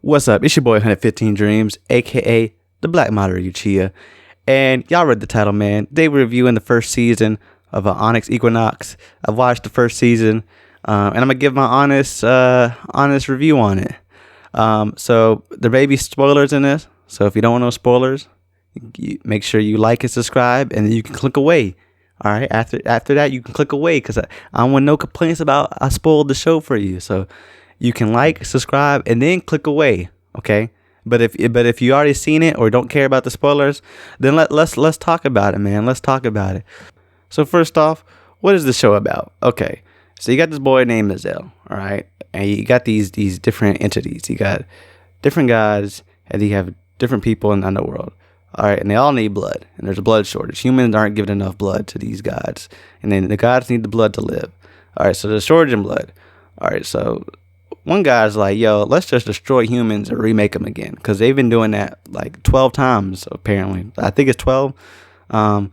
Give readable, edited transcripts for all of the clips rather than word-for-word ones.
What's up? It's your boy 115 Dreams, aka the Black Matter Uchiha. And y'all read the title, man. They were reviewing the first season of Onyx Equinox. I've watched the first season, and I'm gonna give my honest review on it. So there may be spoilers in this. So if you don't want no spoilers, make sure you like and subscribe, and then you can click away. All right. After that, you can click away because I don't want no complaints about I spoiled the show for you. So you can like, subscribe, and then click away. Okay. But if you already seen it or don't care about the spoilers, then let's talk about it, man. Let's talk about it. So first off, what is the show about? Okay. So you got this boy named Azel, all right, and you got these different entities. You got different gods, and you have different people in the underworld. All right, and they all need blood, and there's a blood shortage. Humans aren't giving enough blood to these gods, and then the gods need the blood to live. All right, so there's a shortage in blood. All right, so one guy's like, yo, let's just destroy humans and remake them again, because they've been doing that like 12 times, apparently. I think it's 12. The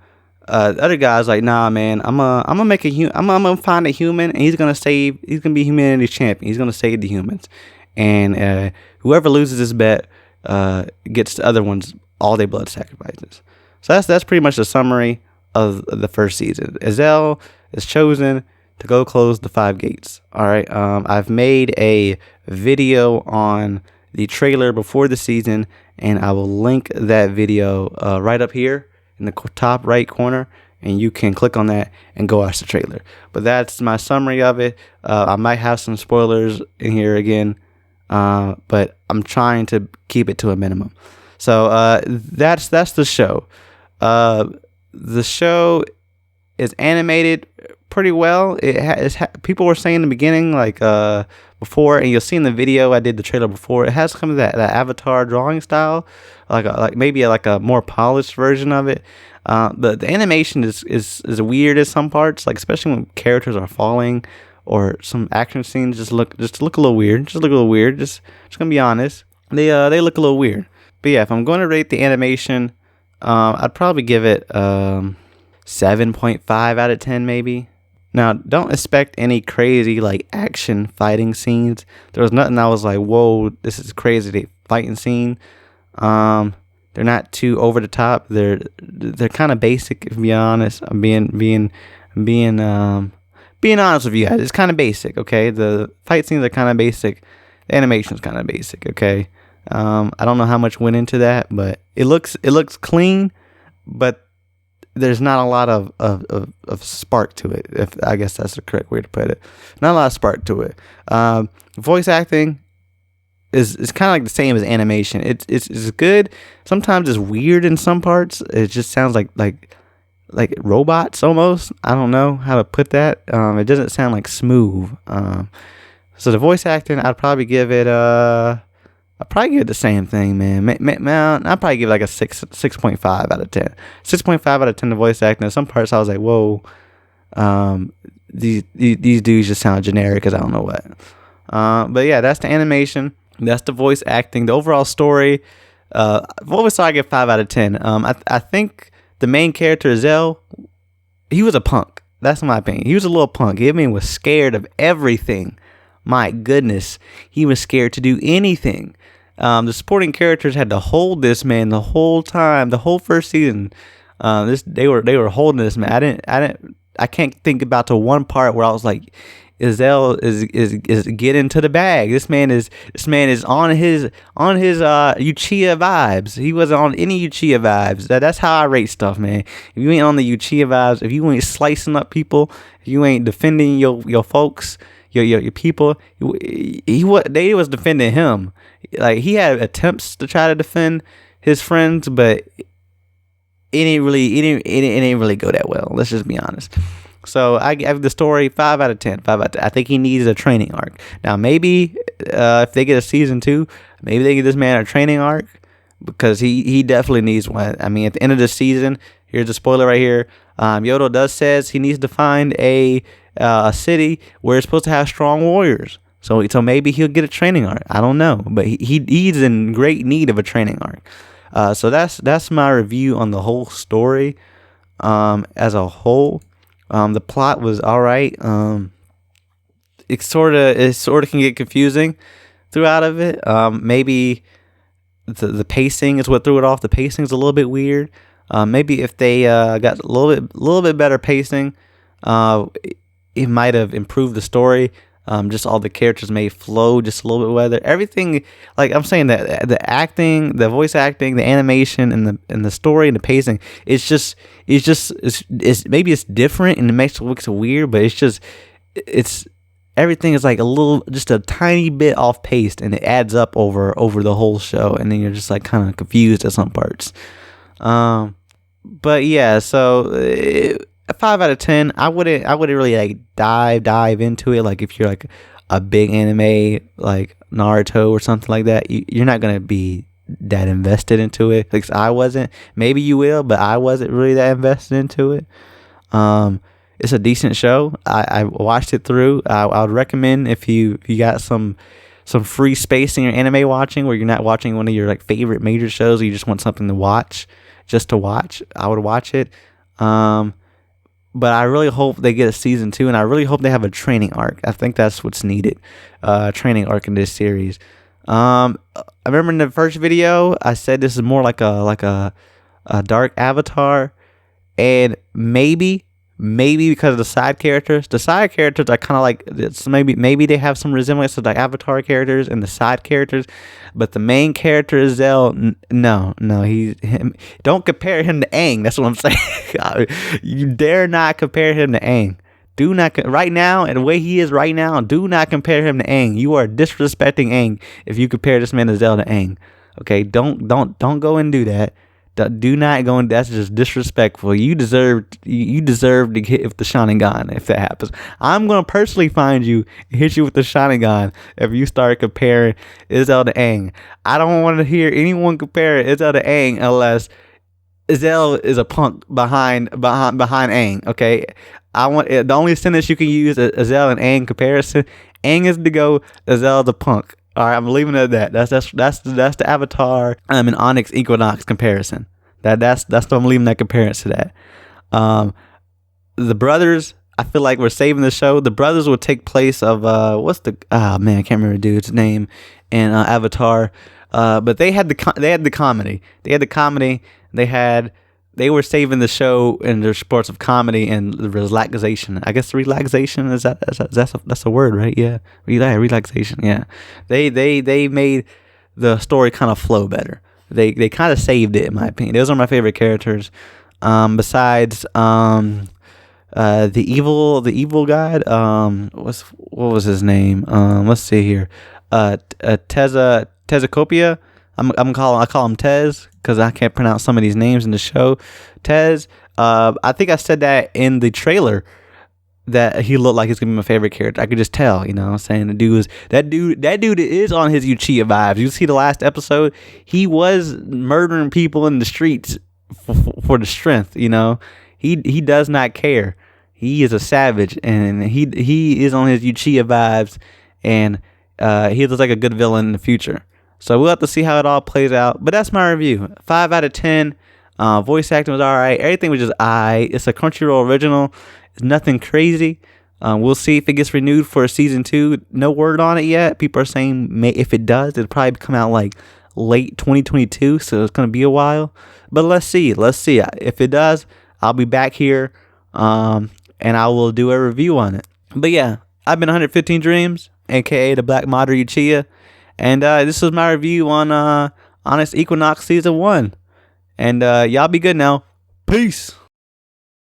other guy's like, nah, man, I'm gonna find a human, and he's gonna be humanity's champion. He's gonna save the humans, and whoever loses this bet gets the other ones all their blood sacrifices. So that's pretty much the summary of the first season. Azel is chosen to go close the 5 gates. All right. I've made a video on the trailer before the season, and I will link that video right up here in the top right corner, and you can click on that and go watch the trailer. But that's my summary of it. I might have some spoilers in here again, but I'm trying to keep it to a minimum. So that's the show. The show is animated pretty well. People were saying in the beginning, like before, and you'll see in the video I did the trailer before. It has some of that Avatar drawing style, like maybe a more polished version of it. But the animation is weird at some parts, like especially when characters are falling or some action scenes just look a little weird. Just gonna be honest. They look a little weird. But yeah, if I'm going to rate the animation, I'd probably give it 7.5 out of 10 maybe. Now, don't expect any crazy like action fighting scenes. There was nothing I was like, whoa, this is crazy. The fighting scene. They're not too over the top. They're kind of basic, if I'm being honest. I'm being honest with you guys. It's kind of basic, okay? The fight scenes are kind of basic. The animation's kind of basic, okay? I don't know how much went into that, but it looks clean, but there's not a lot of spark to it. If I guess that's the correct way to put it. Not a lot of spark to it. Voice acting is kind of like the same as animation. It's good. Sometimes it's weird in some parts. It just sounds like robots almost. I don't know how to put that. It doesn't sound like smooth. So the voice acting, I'd probably give it the same thing, man. I'd probably give it like a 6.5 out of 10. 6.5 out of 10 to voice acting. In some parts I was like, whoa, these dudes just sound generic as I don't know what. But yeah, that's the animation. That's the voice acting. The overall story, I give 5 out of 10. I think the main character, Zell, he was a punk. That's my opinion. He was a little punk. He was scared of everything. My goodness, he was scared to do anything. The supporting characters had to hold this man the whole time, the whole first season. They were holding this man. I can't think about the one part where I was like, Azel is getting to the bag. This man is on his Uchiha vibes. He wasn't on any Uchiha vibes. That's how I rate stuff, man. If you ain't on the Uchiha vibes, if you ain't slicing up people, if you ain't defending your folks, your people, they was defending him. Like he had attempts to try to defend his friends, but it didn't really go that well. Let's just be honest. So I give the story 5 out of 10. 5 out of 10. I think he needs a training arc. Now maybe if they get a season 2, maybe they give this man a training arc, because he definitely needs one. I mean, at the end of the season, here's a spoiler right here. Yodo says he needs to find a city where it's supposed to have strong warriors. So maybe he'll get a training arc. I don't know, but he's in great need of a training arc. So that's my review on the whole story. As a whole, the plot was all right. It sort of can get confusing. throughout of it. Maybe the pacing is what threw it off. The pacing is a little bit weird. Maybe if they got a little bit better pacing, it might have improved the story. Just all the characters may flow just a little bit better. Everything, like I'm saying, that the acting, the voice acting, the animation, and the story and the pacing, it's maybe it's different and it makes it look weird, but it's everything is like just a tiny bit off paced, and it adds up over the whole show, and then you're just like kind of confused at some parts. But yeah, so a 5 out of 10. I wouldn't really like dive into it. Like if you're like a big anime like Naruto or something like that, you're not gonna be that invested into it. Like I wasn't. Maybe you will, but I wasn't really that invested into it. It's a decent show. I watched it through. I would recommend if you got some free space in your anime watching, where you're not watching one of your like favorite major shows, or you just want something to watch, just to watch. I would watch it. But I really hope they get a season 2, and I really hope they have a training arc. I think that's what's needed. Training arc in this series. I remember in the first video I said this is more like a dark Avatar, and maybe because of the side characters are kind of like it's maybe they have some resemblance to the Avatar characters and the side characters, but the main character is Zell. No, don't compare him to Aang. That's what I'm saying. You dare not compare him to Aang. Do not right now, and the way he is right now, do not compare him to Aang. You are disrespecting Aang if you compare this man to Zell to Aang. Okay, don't go and do that. Do not go in. That's just disrespectful. You deserve to hit with the Sharingan if that happens. I'm gonna personally find you and hit you with the Sharingan if you start comparing Izzel to Aang. I don't want to hear anyone compare Izzel to Aang unless Izzel is a punk behind Aang. Okay, I want the only sentence you can use Izzel and Aang comparison. Aang is to go. Izzel is a punk. All right, I'm leaving it at that. That's the Avatar and Onyx Equinox comparison. That's what I'm leaving that comparison to that. The brothers, I feel like we're saving the show. The brothers will take place of I can't remember the dude's name in Avatar. But they had the comedy. They were saving the show in their sports of comedy and the relaxation. I guess relaxation that's a word, right? Yeah, relaxation. Yeah, they made the story kind of flow better. They kind of saved it, in my opinion. Those are my favorite characters. Besides the evil guy. What was his name? Let's see here. Tezcopia. I call him Tez because I can't pronounce some of these names in the show. Tez. I think I said that in the trailer that he looked like he's gonna be my favorite character. I could just tell, you know what I'm saying? That dude is on his Uchiha vibes. You see the last episode, he was murdering people in the streets for the strength, you know. He does not care. He is a savage, and he is on his Uchiha vibes, and he looks like a good villain in the future. So we'll have to see how it all plays out. But that's my review. 5 out of 10. Voice acting was alright. Everything was just alright. It's a Crunchyroll original. It's nothing crazy. We'll see if it gets renewed for season 2. No word on it yet. People are saying if it does, it'll probably come out like late 2022. So it's going to be a while. But let's see. If it does, I'll be back here. And I will do a review on it. But yeah, I've been 115 Dreams, aka the Black Mater Uchiha. And this was my review on Onyx Equinox Season 1. And y'all be good now. Peace.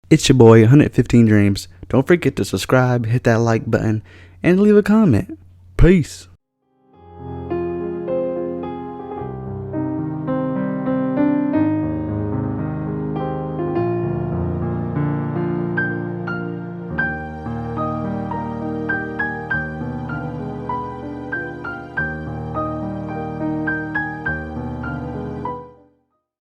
It's your boy, 115 Dreams. Don't forget to subscribe, hit that like button, and leave a comment. Peace.